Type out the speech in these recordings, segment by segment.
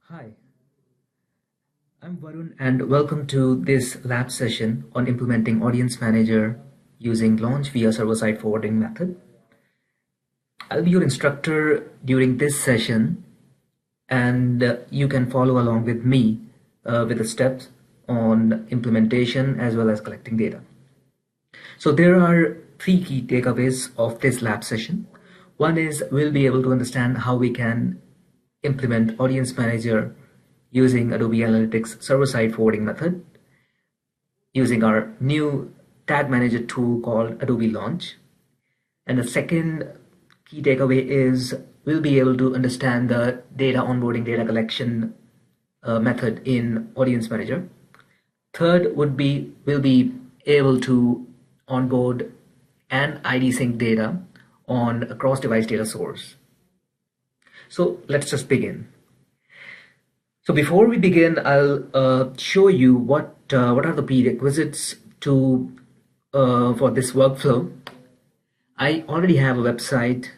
Hi, I'm Varun and welcome to this lab session on implementing Audience Manager using Launch via server-side forwarding method. I'll be your instructor during this session and you can follow along with me with the steps on implementation as well as collecting data. So there are three key takeaways of this lab session. One is we'll be able to understand how we can implement Audience Manager using Adobe Analytics server-side forwarding method using our new tag manager tool called Adobe Launch. And the second key takeaway is we'll be able to understand the data onboarding, data collection method in Audience Manager. Third would be we'll be able to onboard and ID sync data on a cross-device data source. So let's just begin. So before we begin, I'll show you what are the prerequisites to for this workflow. I already have a website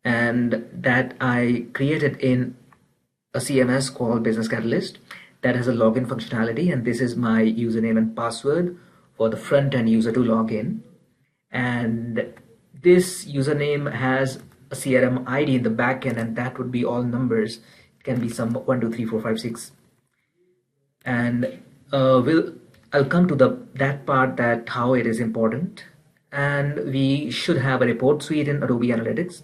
and that I created in a CMS called Business Catalyst that has a login functionality, and this is my username and password for the front-end user to log in. And this username has a CRM ID in the backend, and that would be all numbers. It can be some 1, 2, 3, 4, 5, 6. And I'll come to that part, that how it is important. And we should have a report suite in Adobe Analytics.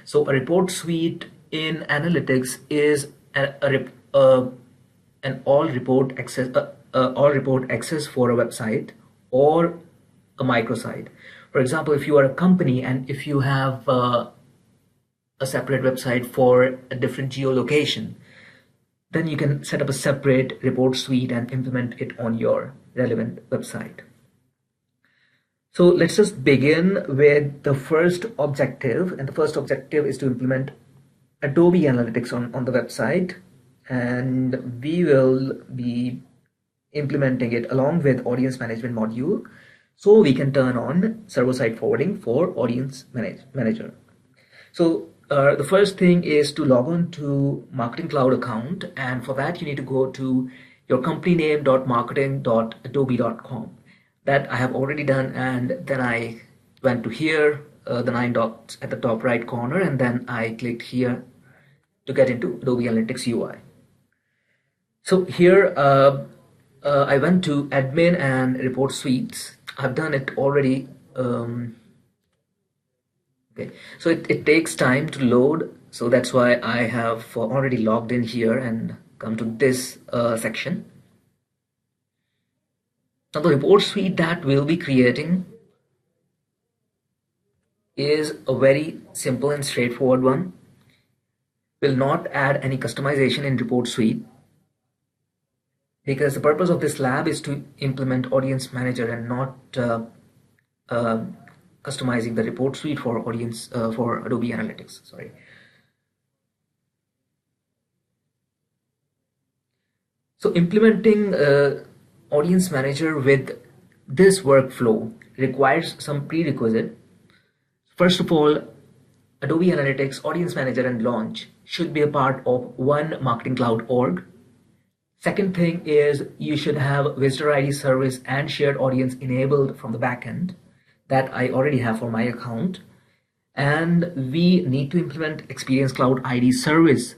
So a report suite in Analytics is an all report access for a website or a microsite. For example, if you are a company and if you have a separate website for a different geolocation, then you can set up a separate report suite and implement it on your relevant website. So let's just begin with the first objective, and the first objective is to implement Adobe Analytics on the website, and we will be implementing it along with Audience Management module so we can turn on server-side forwarding for Audience Manager. So the first thing is to log on to Marketing Cloud account, and for that you need to go to your company name.marketing.adobe.com. That I have already done, and then I went to here, the 9 dots at the top right corner, and then I clicked here to get into Adobe Analytics UI. So here I went to admin and report suites. I've done it already. Okay, so it takes time to load, so that's why I have already logged in here and come to this section. Now the report suite that we'll be creating is a very simple and straightforward one. We'll not add any customization in report suite because the purpose of this lab is to implement Audience Manager and not customizing the report suite for for Adobe Analytics. Sorry. So implementing Audience Manager with this workflow requires some prerequisite. First of all, Adobe Analytics, Audience Manager, and Launch should be a part of one Marketing Cloud org. Second thing is you should have Visitor ID service and shared audience enabled from the backend that I already have for my account. And we need to implement Experience Cloud ID service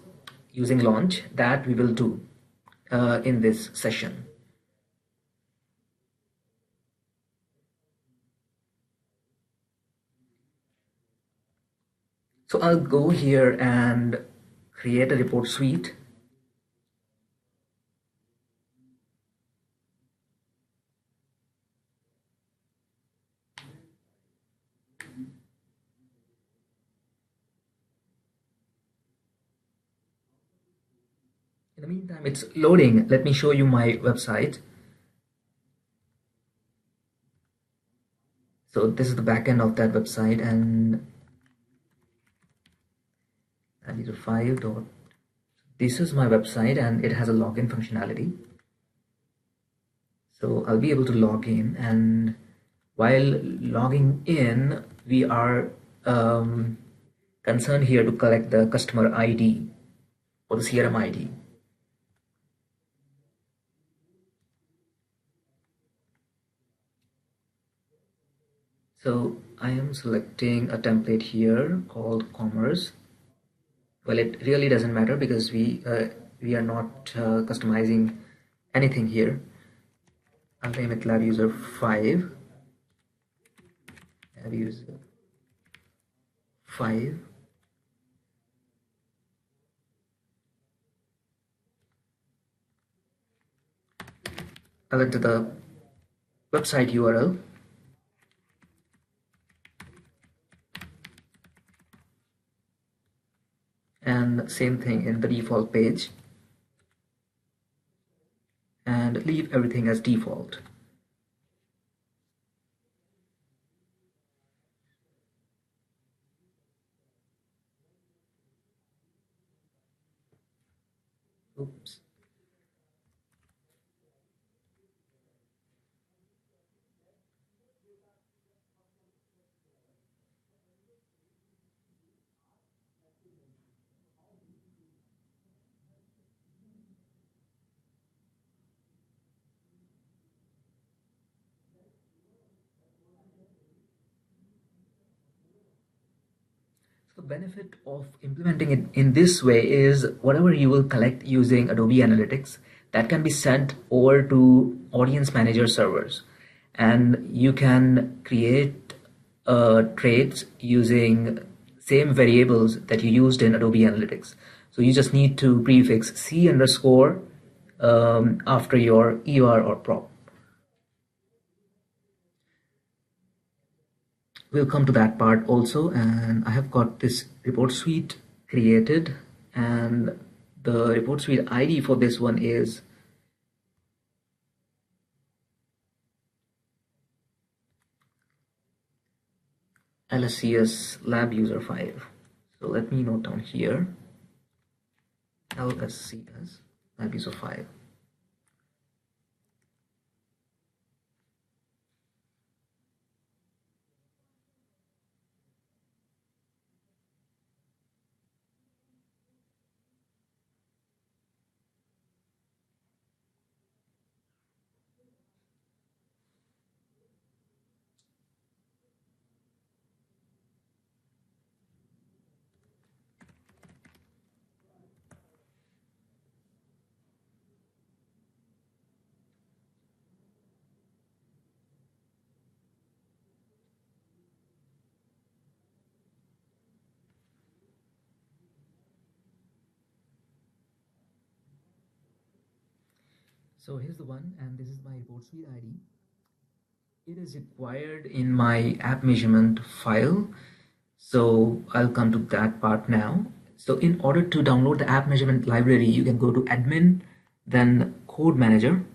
using Launch. That we will do in this session. So I'll go here and create a report suite. In the meantime, it's loading. Let me show you my website. So this is the backend of that website, and this is my website, and it has a login functionality. So I'll be able to log in, and while logging in, we are concerned here to collect the customer ID or the CRM ID. So I am selecting a template here called commerce. Well, it really doesn't matter because we are not customizing anything here. I'll name it lab user 5. Lab user 5. I'll enter the website URL. And same thing in the default page. And leave everything as default. Oops. The benefit of implementing it in this way is whatever you will collect using Adobe Analytics, that can be sent over to Audience Manager servers, and you can create traits using same variables that you used in Adobe Analytics. So you just need to prefix C underscore after your ER or prop. We'll come to that part also, and I have got this report suite created, and the report suite ID for this one is LSCS lab user 5. So let me note down here LSCS lab user 5. So here's the one, and this is my report suite ID. It is required in my app measurement file. So I'll come to that part now. So in order to download the app measurement library, you can go to admin, then code manager.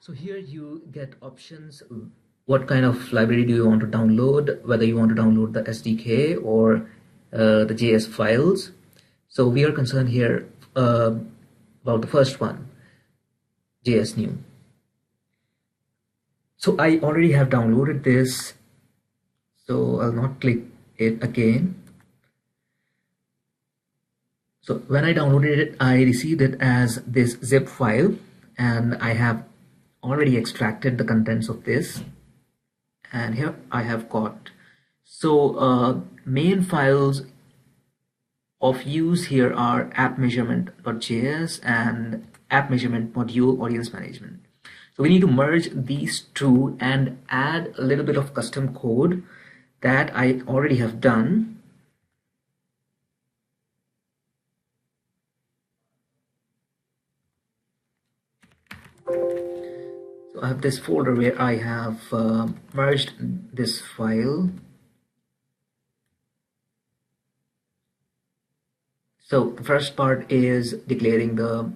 So here you get options. What kind of library do you want to download? Whether you want to download the SDK or the JS files. So we are concerned here about the first one, JS new. So I already have downloaded this. So I'll not click it again. So when I downloaded it, I received it as this zip file, and I have already extracted the contents of this, and here I have got main files of use here are app measurement.js and app measurement module audience management. So we need to merge these two and add a little bit of custom code that I already have done. So I have this folder where I have merged this file. So the first part is declaring the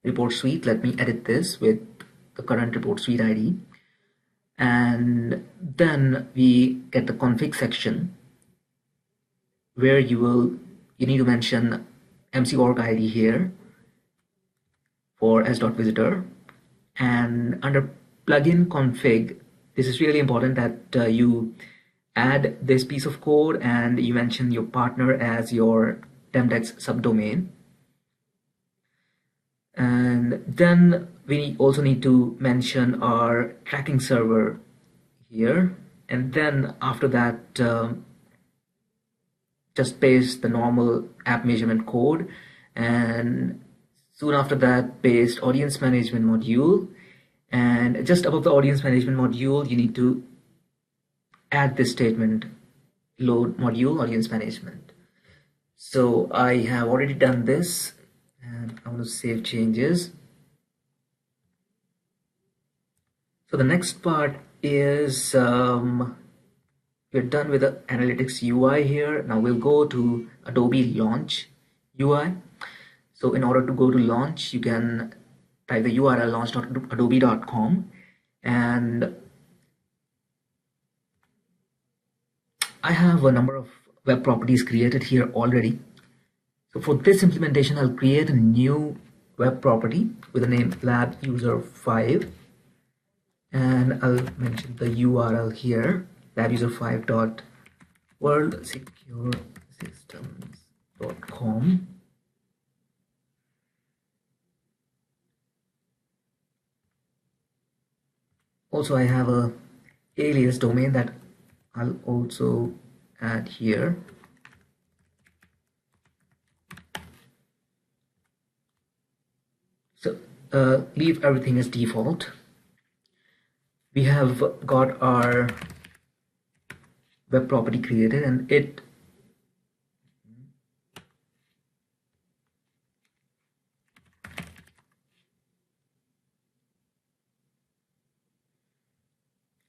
report suite. Let me edit this with the current report suite ID. And then we get the config section where you need to mention MC.org ID here for s.visitor. And under plugin config, this is really important that you add this piece of code and you mention your partner as your Temdex subdomain. And then we also need to mention our tracking server here. And then after that, just paste the normal app measurement code. And soon after that, paste audience management module. And just above the audience management module, you need to add this statement, load module audience management. So I have already done this, and I want to save changes. So the next part is we're done with the analytics UI here. Now we'll go to Adobe Launch UI. So in order to go to launch, you can type the URL launch.adobe.com, and I have a number of web properties created here already. So for this implementation, I'll create a new web property with the name lab user 5, and I'll mention the URL here, labuser5.worldsecuresystems.com. Also, I have a alias domain that I'll also add here. So leave everything as default. We have got our web property created, and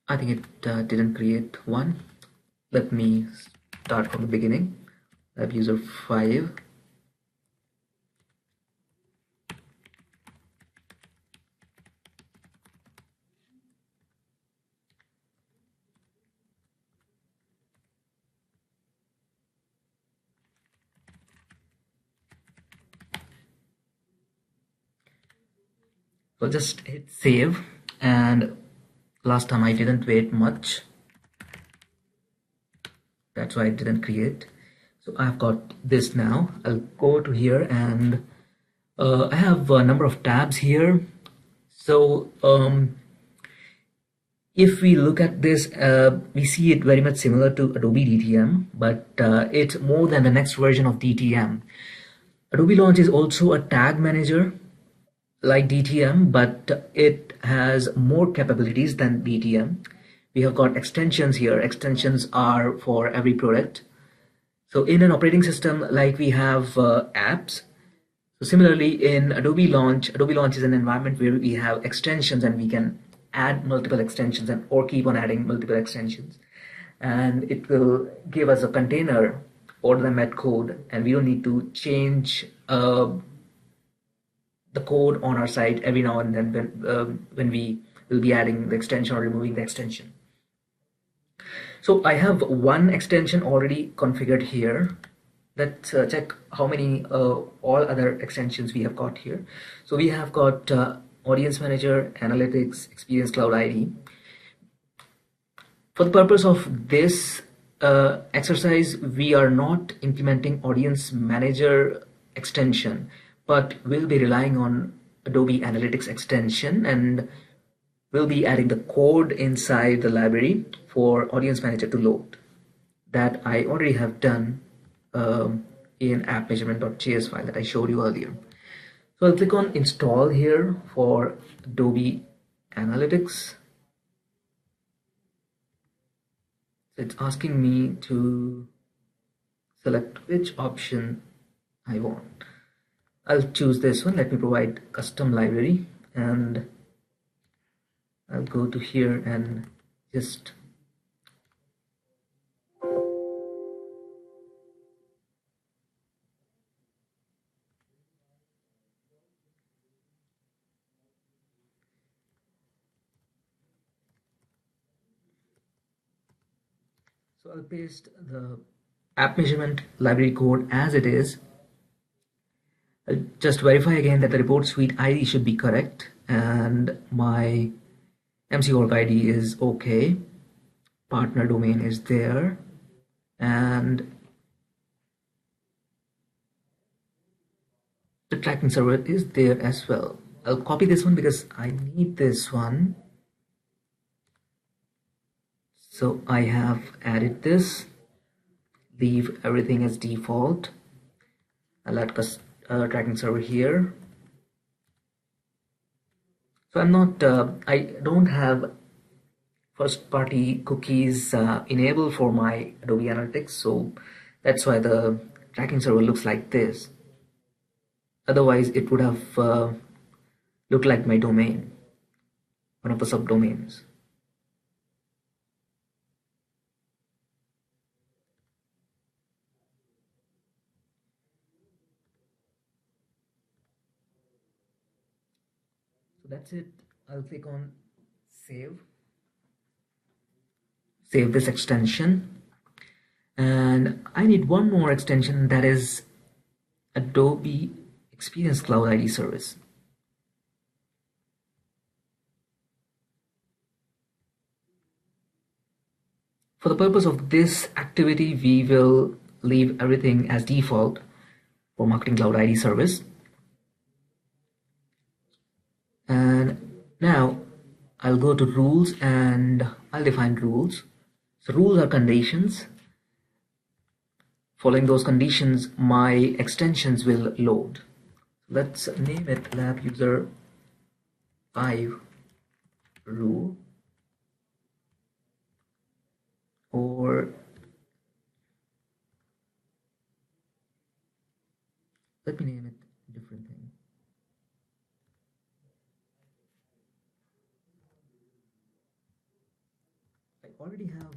I think it didn't create one. Let me start from the beginning. Lab user 5. So just hit save, and last time I didn't wait much. That's why it didn't create. So I've got this now. I'll go to here, and I have a number of tabs here. So if we look at this, we see it very much similar to Adobe DTM, but it's more than the next version of DTM. Adobe Launch is also a tag manager like DTM, but it has more capabilities than DTM. We have got extensions here. Extensions are for every product. So in an operating system, like we have apps. So similarly, in Adobe Launch is an environment where we have extensions, and we can add multiple extensions or keep on adding multiple extensions. And it will give us a container or the met code, and we don't need to change the code on our site every now and then when we will be adding the extension or removing the extension. So I have one extension already configured here. Let's check how many all other extensions we have got here. So we have got Audience Manager, Analytics, Experience Cloud ID. For the purpose of this exercise, we are not implementing Audience Manager extension, but we'll be relying on Adobe Analytics extension, and we'll be adding the code inside the library for Audience Manager to load. That I already have done in appmeasurement.js file that I showed you earlier. So I'll click on install here for Adobe Analytics. It's asking me to select which option I want. I'll choose this one. Let me provide custom library, and I'll go to here and just So I'll paste the app measurement library code as it is. I'll just verify again that the report suite ID should be correct and my MC.org ID is okay. Partner domain is there and the tracking server is there as well. I'll copy this one because I need this one. So I have added this, leave everything as default. I'll add tracking server here. So I don't have first party cookies enabled for my Adobe Analytics. So that's why the tracking server looks like this. Otherwise it would have looked like my domain, one of the subdomains. So that's it. I'll click on save this extension, and I need one more extension, that is Adobe Experience Cloud ID service. For the purpose of this activity, we will leave everything as default for Marketing Cloud ID service. And now I'll go to rules and I'll define rules. So rules are conditions. Following those conditions, my extensions will load. Let's name it lab user 5 rule, or let me name it a different thing. I already have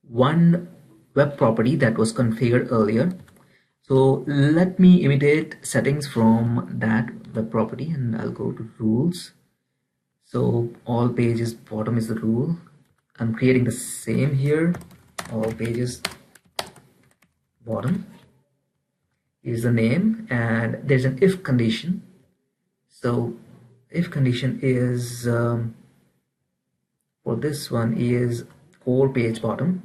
one web property that was configured earlier. So let me imitate settings from that web property and I'll go to rules. So all pages bottom is the rule. I'm creating the same here. All pages bottom is the name, and there's an if condition. So if condition is for this one is core page bottom,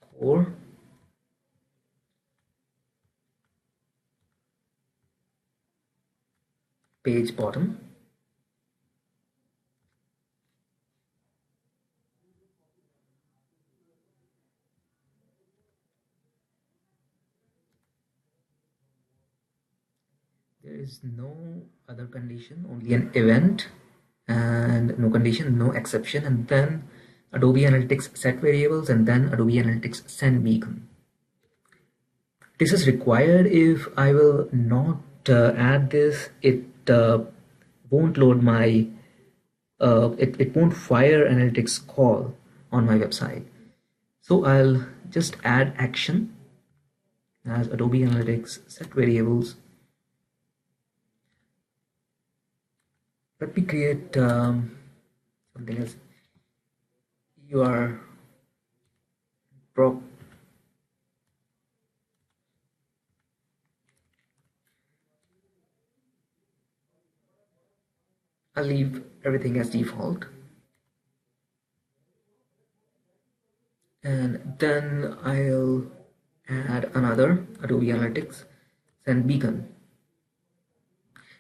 core page bottom, there is no other condition, only an event, and no condition, no exception, and then Adobe Analytics set variables, and then Adobe Analytics send beacon. This is required. If I will not add this, it won't load my it won't fire analytics call on my website. So I'll just add action as Adobe Analytics set variables. Let me create something else. Your prop I'll leave everything as default, and then I'll add another Adobe Analytics send beacon.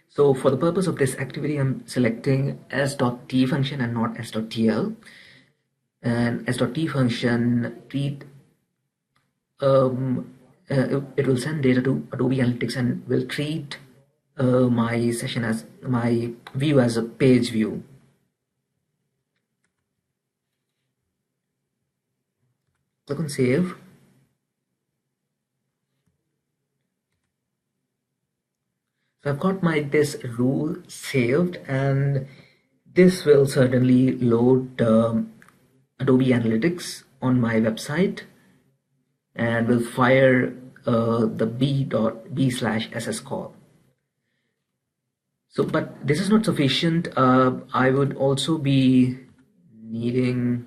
So for the purpose of this activity, I'm selecting s.t function and not s.tl. And s.t function it will send data to Adobe Analytics and will treat my session as my view as a page view. Click on save. So I've got this rule saved, and this will certainly load Adobe Analytics on my website and will fire the b/ss call. So, but this is not sufficient. I would also be needing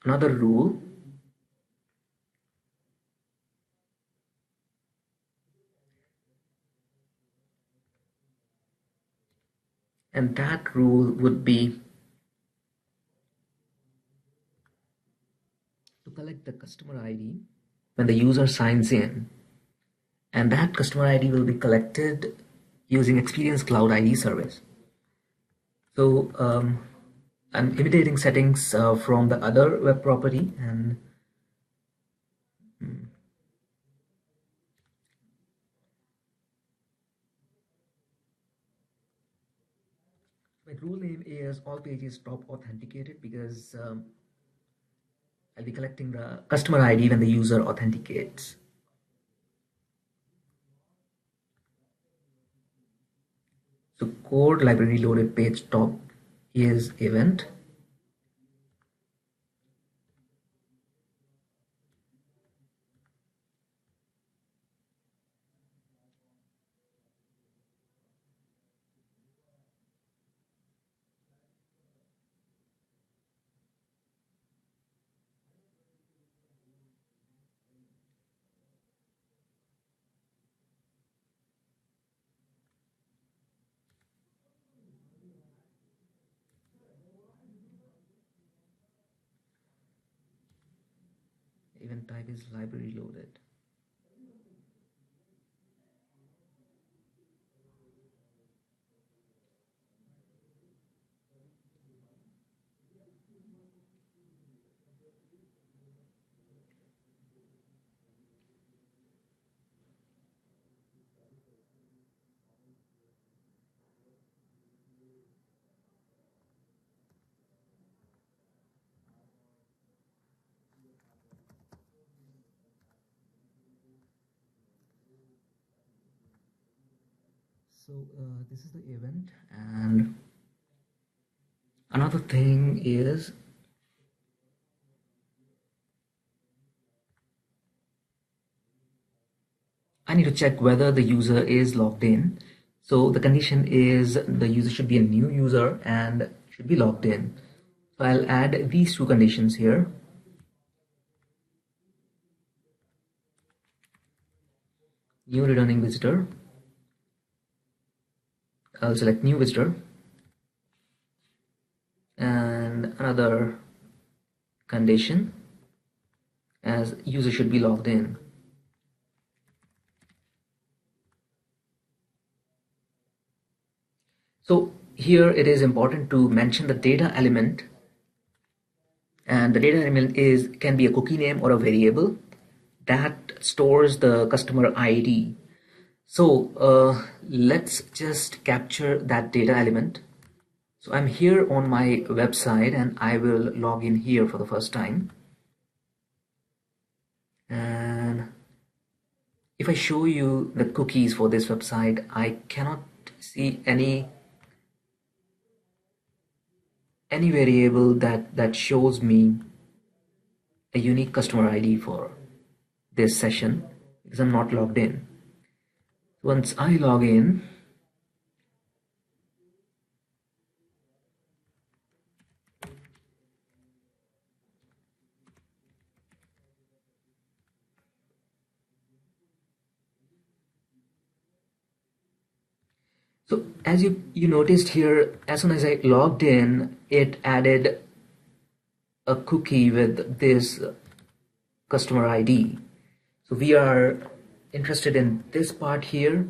another rule. And that rule would be to collect the customer ID when the user signs in. And that customer ID will be collected using Experience Cloud ID service. So I'm imitating settings from the other web property, and my rule name is all pages top authenticated, because I'll be collecting the customer ID when the user authenticates. So code library loaded page top is event. Event type is library loaded. So this is the event, and another thing is I need to check whether the user is logged in. So the condition is the user should be a new user and should be logged in. So I'll add these two conditions here. New returning visitor. I'll select new visitor, and another condition as user should be logged in. So here it is important to mention the data element, and the data element can be a cookie name or a variable that stores the customer ID. So let's just capture that data element. So I'm here on my website, and I will log in here for the first time. And if I show you the cookies for this website, I cannot see any variable that shows me a unique customer ID for this session, because I'm not logged in. Once I log in, so as you noticed here, as soon as I logged in, it added a cookie with this customer ID. So we are interested in this part here.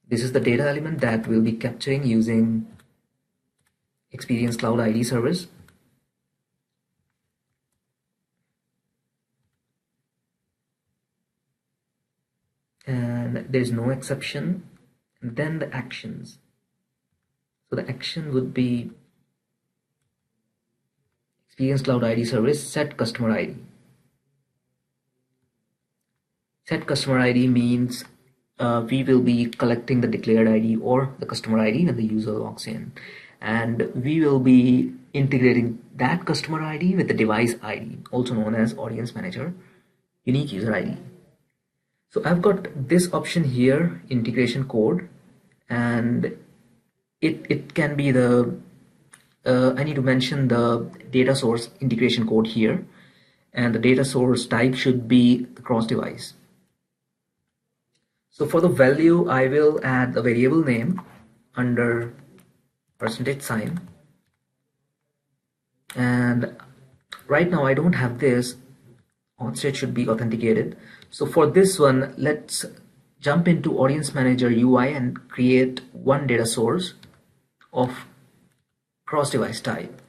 This is the data element that we'll be capturing using Experience Cloud ID service. And there's no exception. And then the actions. So the action would be Experience Cloud ID service set customer ID. Set customer ID means we will be collecting the declared ID or the customer ID when the user logs in, and we will be integrating that customer ID with the device ID, also known as Audience Manager unique user ID. So I've got this option here, integration code, and it can be the I need to mention the data source integration code here, and the data source type should be the cross device. So for the value, I will add the variable name under %sign, and right now I don't have this. Onstage should be authenticated. So for this one, let's jump into Audience Manager UI and create one data source of cross device type.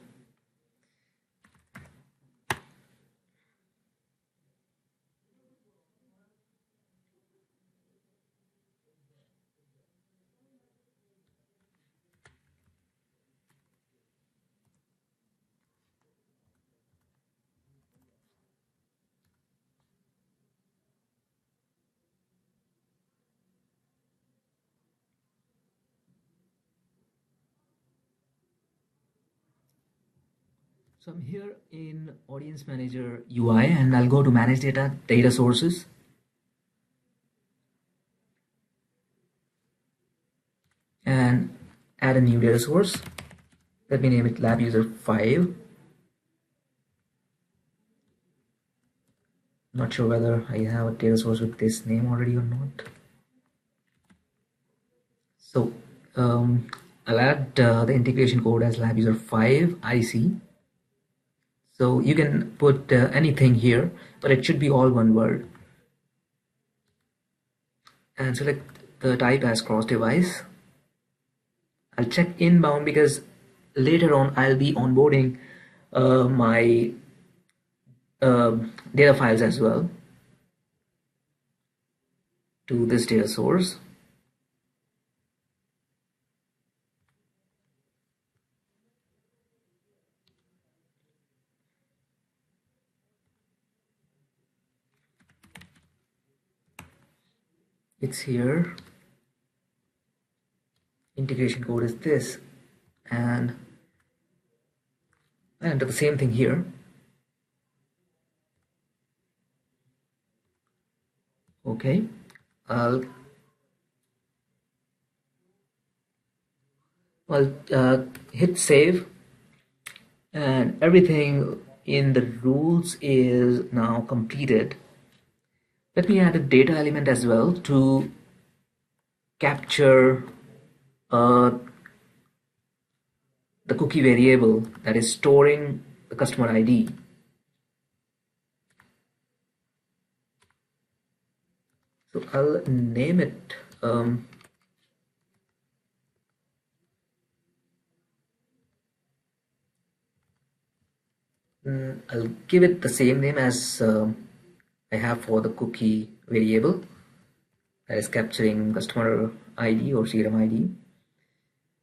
So I'm here in Audience Manager UI, and I'll go to Manage Data Sources. And add a new data source. Let me name it lab user 5. Not sure whether I have a data source with this name already or not. So I'll add the integration code as lab user 5 IC. So you can put anything here, but it should be all one word. And select the type as cross device. I'll check inbound because later on I'll be onboarding my data files as well to this data source. It's here. Integration code is this, and I enter the same thing here. Okay, I'll hit save, and everything in the rules is now completed. Let me add a data element as well to capture the cookie variable that is storing the customer ID. So I'll name it I'll give it the same name as I have for the cookie variable that is capturing customer ID or CRM ID,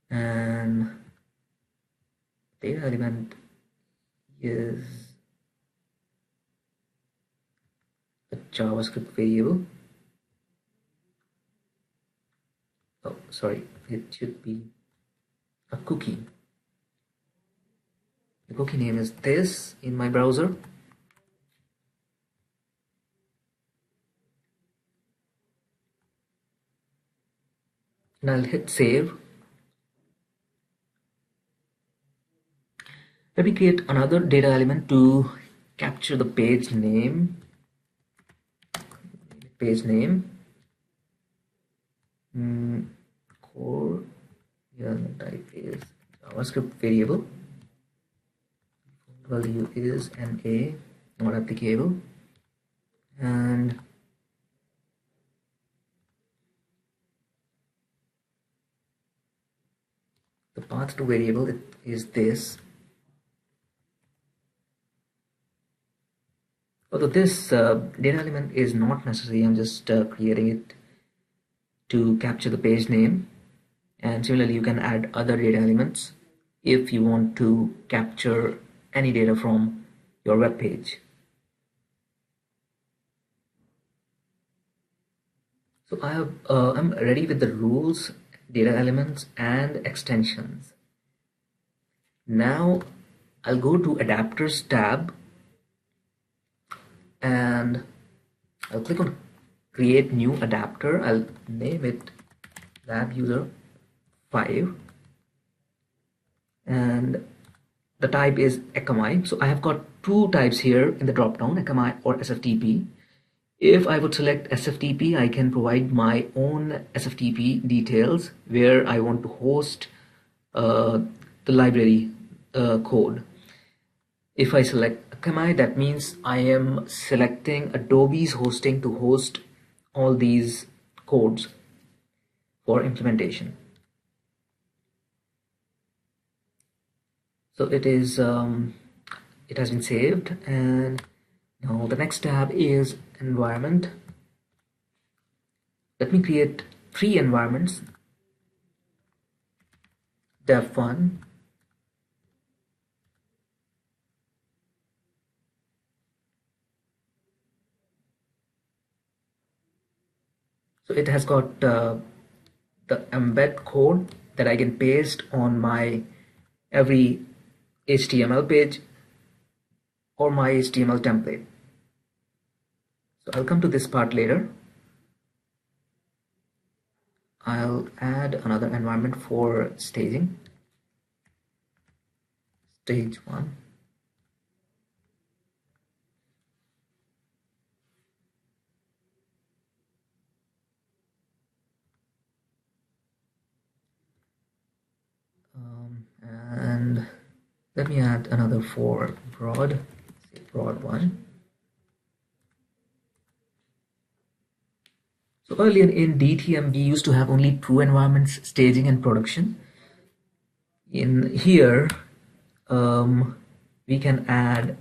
and data element is a JavaScript variable. Oh, sorry, it should be a cookie. The cookie name is this in my browser. And I'll hit save. Let me create another data element to capture the page name. Core, here the type is JavaScript variable. Value is NA, not applicable, and the path to variable is this. Although this data element is not necessary, I'm just creating it to capture the page name. And similarly, you can add other data elements if you want to capture any data from your web page. So I'm ready with the rules, data elements, and extensions. Now I'll go to Adapters tab, and I'll click on Create New Adapter. I'll name it Lab User 5, and the type is Akamai. So I have got two types here in the drop down, Akamai or SFTP. If I would select SFTP, I can provide my own SFTP details where I want to host the library code. If I select Akamai, that means I am selecting Adobe's hosting to host all these codes for implementation. So it is it has been saved, and now the next tab is environment. Let me create 3 environments. Dev1, so it has got the embed code that I can paste on my every HTML page or my HTML template. So I'll come to this part later. I'll add another environment for staging. Stage 1. And let me add another for broad, say broad 1. So earlier in DTM, we used to have only 2 environments, staging and production. In here, we can add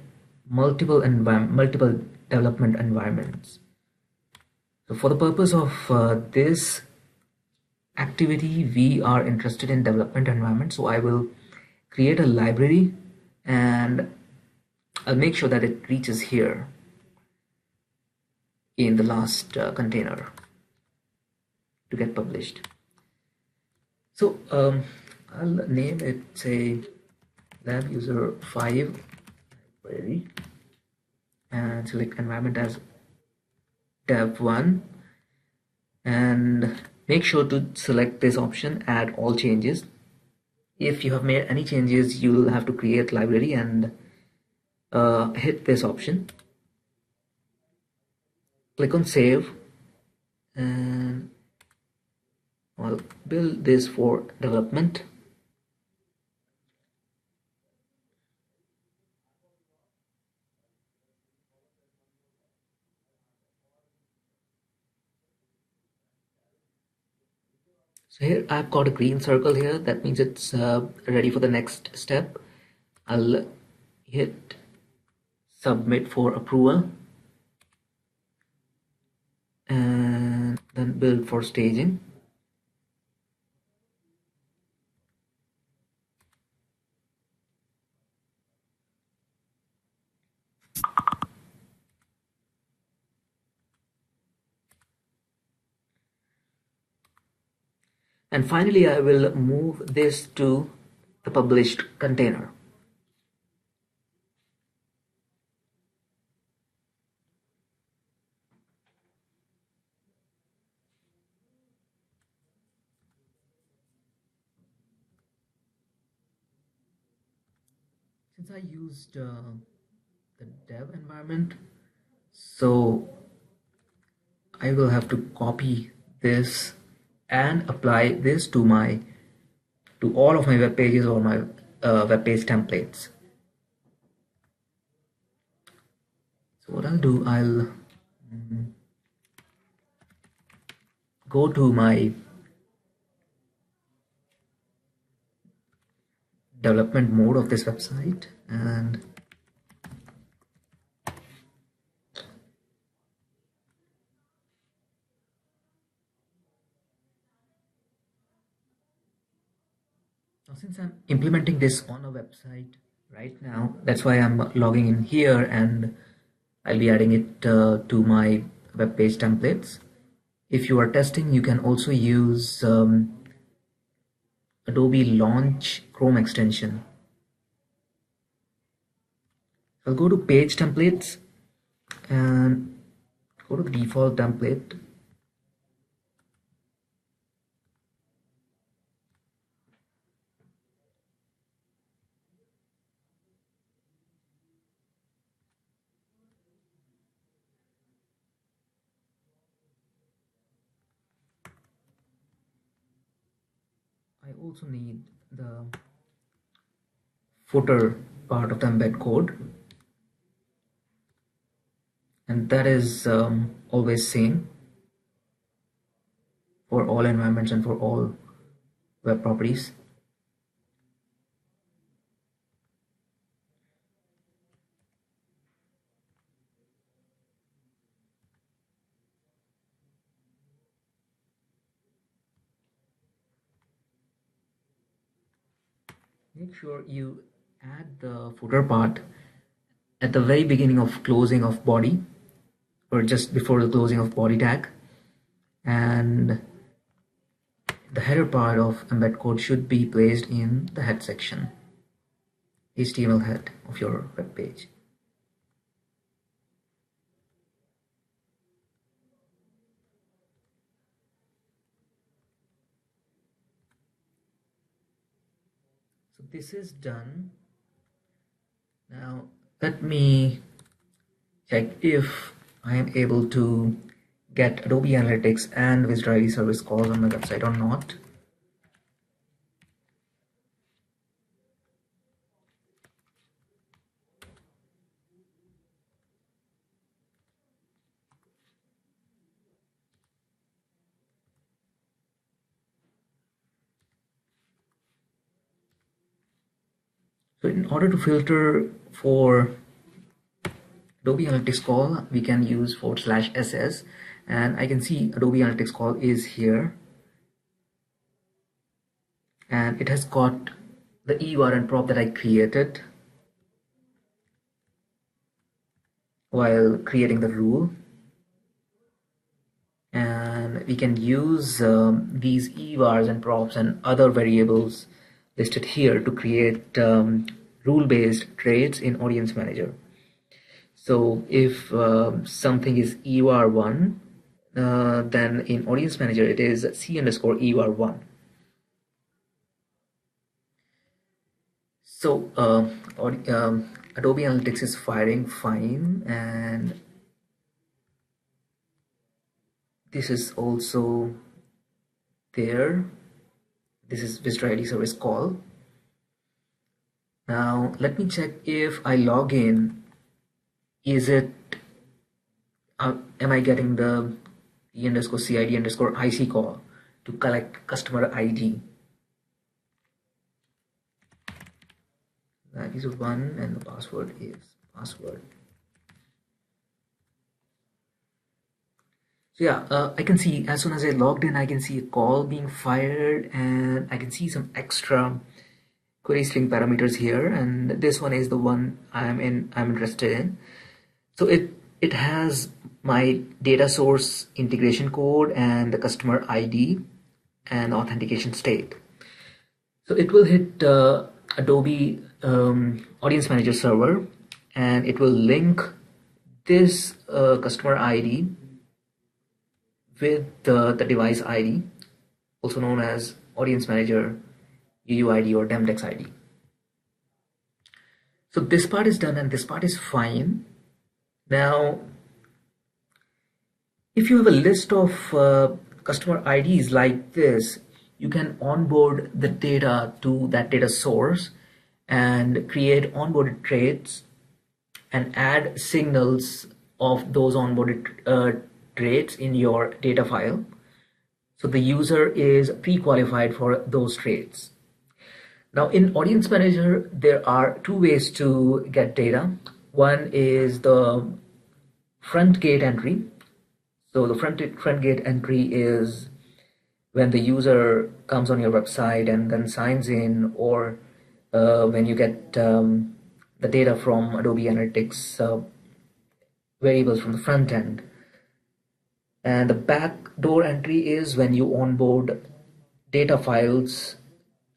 multiple development environments. So for the purpose of this activity, we are interested in development environment. So I will create a library and I'll make sure that it reaches here in the last container to get published. So I'll name it, say, lab user 5 library, and select environment as dev1, and make sure to select this option, add all changes. If you have made any changes, you will have to create library and hit this option. Click on save, and I'll build this for development. So here I've got a green circle here. That means it's ready for the next step. I'll hit submit for approval and then build for staging. And finally, I will move this to the published container. Since I used the dev environment, so I will have to copy this and apply this to all of my web pages or my web page templates. So what I'll do, I'll go to my development mode of this website, and now since I'm implementing this on a website right now, that's why I'm logging in here, and I'll be adding it to my web page templates. If you are testing, you can also use Adobe Launch Chrome extension. I'll go to page templates and go to the default template. also need the footer part of the embed code, and that is always same for all environments and for all web properties. Make sure you add the footer part at the very beginning of closing of body, or just before the closing of body tag, and the header part of embed code should be placed in the head section, HTML head of your web page. So this is done. Now let me check if I am able to get Adobe Analytics and Visitor ID service calls on my website or not. So in order to filter for Adobe Analytics call, we can use /SS, and I can see Adobe Analytics call is here, and it has got the EUR and prop that I created while creating the rule, and we can use these EURs and props and other variables listed here to create rule-based traits in Audience Manager. So if something is EUR1, then in Audience Manager it is C_EUR1. So Adobe Analytics is firing fine, and this is also there. This is Visitor ID service call. Now let me check if I log in. Is it am I getting the E_CID_IC call to collect customer ID? That is 1 and the password is password. So yeah, I can see as soon as I logged in, I can see a call being fired, and I can see some extra query string parameters here, and this one is the one I'm interested in. So it has my data source integration code and the customer ID and authentication state. So it will hit Adobe Audience Manager server, and it will link this customer ID with the device ID, also known as Audience Manager UUID or Demdex ID. So this part is done and this part is fine. Now, if you have a list of customer IDs like this, you can onboard the data to that data source and create onboarded traits and add signals of those onboarded traits in your data file. So the user is pre-qualified for those traits. Now in Audience Manager, there are two ways to get data. One is the front gate entry. So the front gate entry is when the user comes on your website and then signs in, or when you get the data from Adobe Analytics variables from the front end. And the back door entry is when you onboard data files,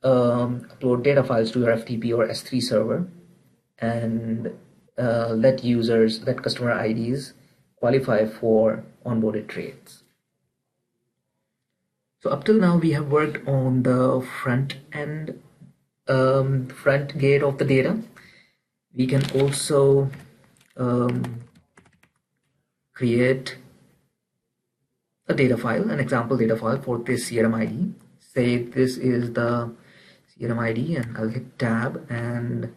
upload data files to your FTP or S3 server, and let customer IDs qualify for onboarded traits. So up till now we have worked on the front end, front gate of the data. We can also create a data file, an example data file for this CRM ID. Say this is the CRM ID, and I'll hit tab and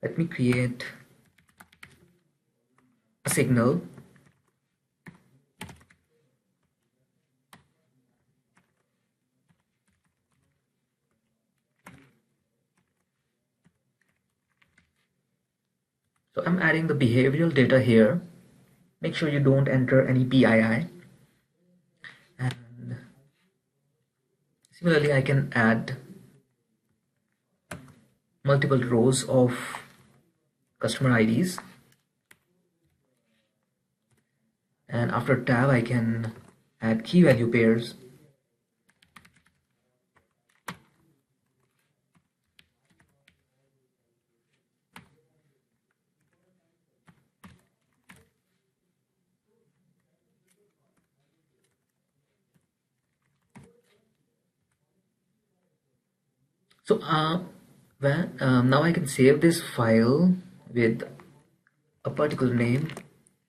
let me create a signal. So I'm adding the behavioral data here. Make sure you don't enter any PII. And similarly, I can add multiple rows of customer IDs. And after tab, I can add key value pairs. So now I can save this file with a particular name.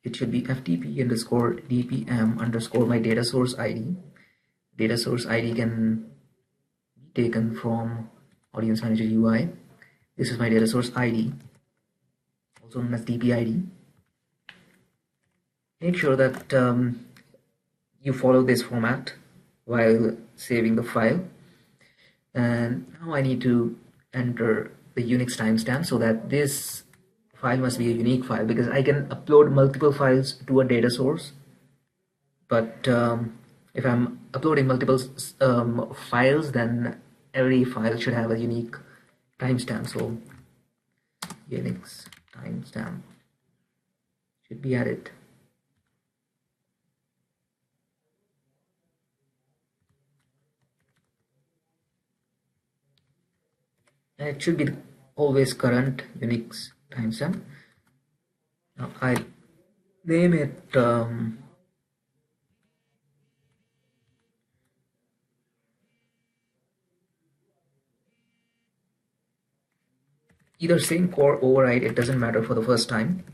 It should be FTP underscore DPM underscore my data source ID. Data source ID can be taken from Audience Manager UI. This is my data source ID, also known as DPID. Make sure that you follow this format while saving the file. And now I need to enter the Unix timestamp so that this file must be a unique file, because I can upload multiple files to a data source, but if I'm uploading multiple files, then every file should have a unique timestamp. So Unix timestamp should be added. And it should be always current Unix timestamp. Now I name it either sync or override. It doesn't matter for the first time.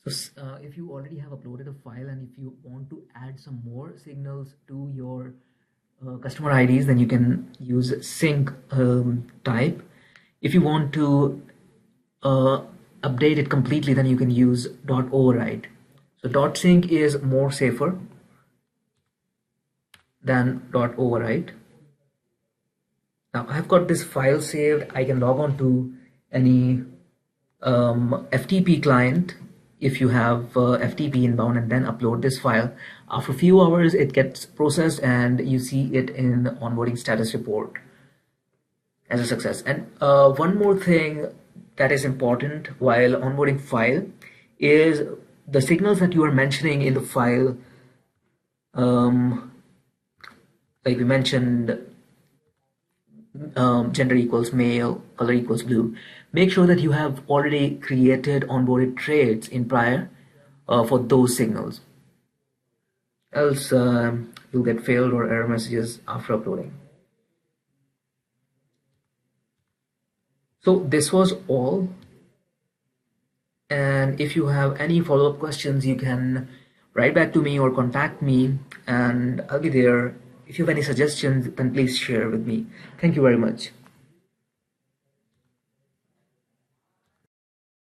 So if you already have uploaded a file and if you want to add some more signals to your customer IDs, then you can use sync type. If you want to update it completely, then you can use .override. So .sync is more safer than .override. Now I've got this file saved. I can log on to any FTP client if you have FTP inbound, and then upload this file. After a few hours, it gets processed and you see it in the onboarding status report as a success. And one more thing that is important while onboarding file is the signals that you are mentioning in the file. Like we mentioned, gender equals male, color equals blue. Make sure that you have already created onboarded traits in prior for those signals. Else you'll get failed or error messages after uploading. So this was all. And if you have any follow-up questions, you can write back to me or contact me, and I'll be there. If you have any suggestions, then please share with me. Thank you very much.